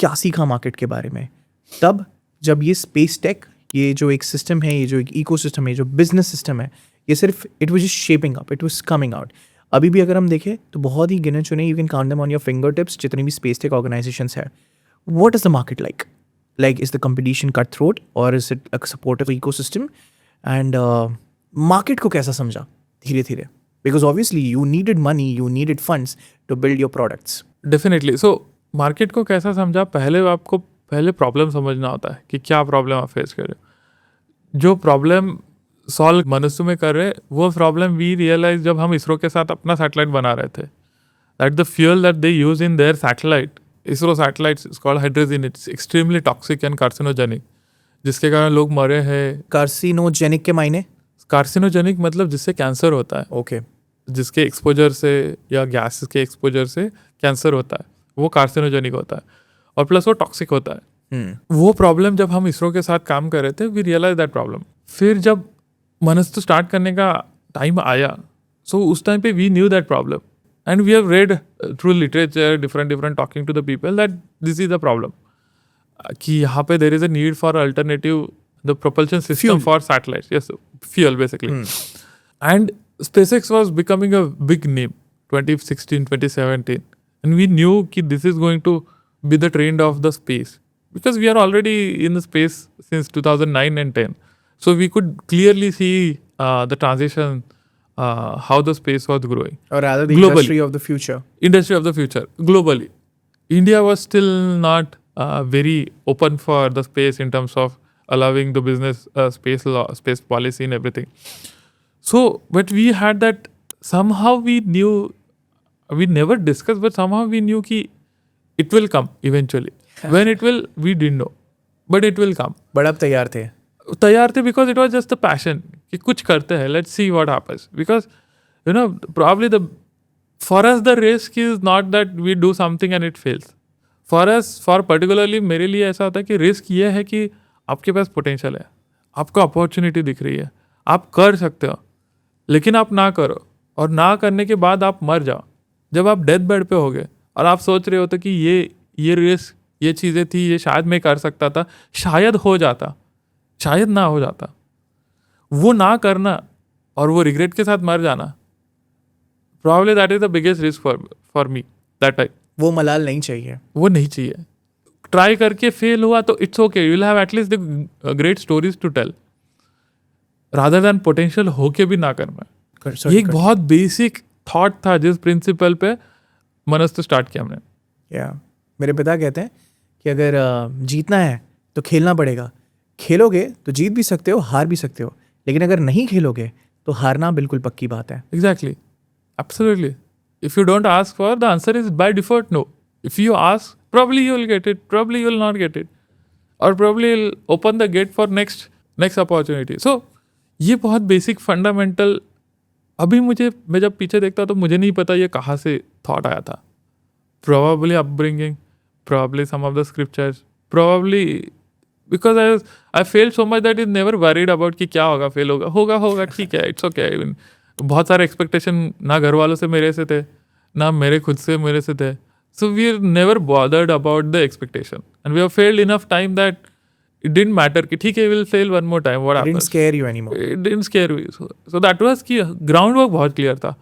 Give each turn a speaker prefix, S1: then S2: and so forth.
S1: क्या सीखा मार्केट के बारे में? तब जब ये स्पेस टेक, ये जो एक सिस्टम है, ये जो एक इकोसिस्टम है, जो बिजनेस सिस्टम है, ये सिर्फ it was just shaping up, it was coming out. अभी भी अगर हम देखें तो बहुत ही गिने चुने, you can count them on your finger tips, जितनी भी स्पेस टेक ऑर्गेनाइजेशंस है. What is the market like? Like, is the competition cutthroat or is it a supportive ecosystem? And market को कैसा समझा धीरे धीरे? Because obviously you needed money, you needed funds to build your products.
S2: Definitely. So market को कैसा समझा, पहले problem समझना होता है कि क्या प्रॉब्लम आप फेस कर रहे हो. जो प्रॉब्लम सॉल्व मनुष्य में कर रहे, वो प्रॉब्लम वी रियलाइज जब हम इसरो के साथ अपना सैटेलाइट बना रहे थे. That the fuel that they use in their satellite, ISRO satellites is called hydrazine. It's extremely toxic and carcinogenic, जिसके कारण लोग मरे हैं.
S1: Carcinogenic के मायने?
S2: Carcinogenic मतलब जिससे कैंसर होता है.
S1: ओके.
S2: जिसके एक्सपोजर से या गैस के एक्सपोजर से कैंसर होता है, वो कार्सिनोजेनिक होता है. और प्लस वो टॉक्सिक होता है. वो प्रॉब्लम जब हम इसरो के साथ काम कर रहे थे, वी रियलाइज दैट प्रॉब्लम. फिर जब मनुष्य स्टार्ट करने का टाइम आया, सो उस टाइम पे we knew that problem. And we have read through literature, different talking to the people, that this is the problem. कि यहाँ पे there is a need for alternative, the propulsion system
S1: fuel
S2: for satellites. Yes, fuel basically. And SpaceX was becoming a big name, 2016, 2017. And we knew कि this is going to be the trend of the space. Because we are already in the space since 2009 and 10. So we could clearly see the transition, how the space was growing.
S1: Or rather the
S2: globally.
S1: Industry of the future.
S2: Industry of the future, globally. India was still not very open for the space in terms of allowing the business space law, space policy and everything. So, but we had that, somehow we knew, we never discussed, but somehow we knew कि it will come eventually. When it will, we didn't know. But it will come.
S1: But आप तैयार थे?
S2: तैयार थे because it was just the passion कि कुछ करते हैं, let's see what happens. Because you know, probably for us the risk is not that we do something and it fails. For us, for particularly मेरे लिए ऐसा होता है कि रिस्क ये है कि आपके पास पोटेंशियल है, आपको अपॉर्चुनिटी दिख रही है, आप कर सकते हो, लेकिन आप ना करो, और ना करने के बाद आप मर जाओ. जब आप डेथ बेड पे हो गए और आप सोच रहे होते कि ये रिस्क, ये चीज़ें थी, ये शायद मैं कर सकता था, शायद हो जाता, शायद ना हो जाता, वो ना करना और वो रिग्रेट के साथ मर जाना, probably that is the biggest risk for me that time.
S1: वो मलाल नहीं चाहिए.
S2: वो नहीं चाहिए. ट्राई करके फेल हुआ तो it's okay, you will have at least the great stories to tell, rather than potential होके भी ना करना. ये एक बहुत बेसिक थॉट था जिस प्रिंसिपल पे मनस्त स्टार्ट किया हमने.
S1: मेरे पिता कहते हैं कि अगर जीतना है तो खेलना पड़ेगा. खेलोगे तो जीत भी सकते हो, हार भी सकते हो, लेकिन अगर नहीं खेलोगे तो हारना बिल्कुल पक्की बात है.
S2: Exactly, absolutely. If you don't ask for, the answer is by default no. If you ask, probably you will get it, probably you will not get it, or probably you'll open the gate for next opportunity. So ये बहुत basic fundamental, अभी मैं जब पीछे देखता तो मुझे नहीं पता ये कहाँ से थॉट आया था. Probably upbringing, probably some of the scriptures, probably because I failed so much that I never worried about कि क्या होगा, फेल होगा ठीक है, it's okay. बहुत सारे एक्सपेक्टेशन ना घर वालों से मेरे से थे, ना मेरे खुद से मेरे से थे. So we're never bothered about the expectation, and we have failed enough time that it didn't matter कि ठीक है, we'll fail one more time, what happens?
S1: It didn't scare you anymore.
S2: It didn't scare you. So that was कि groundwork बहुत clear था.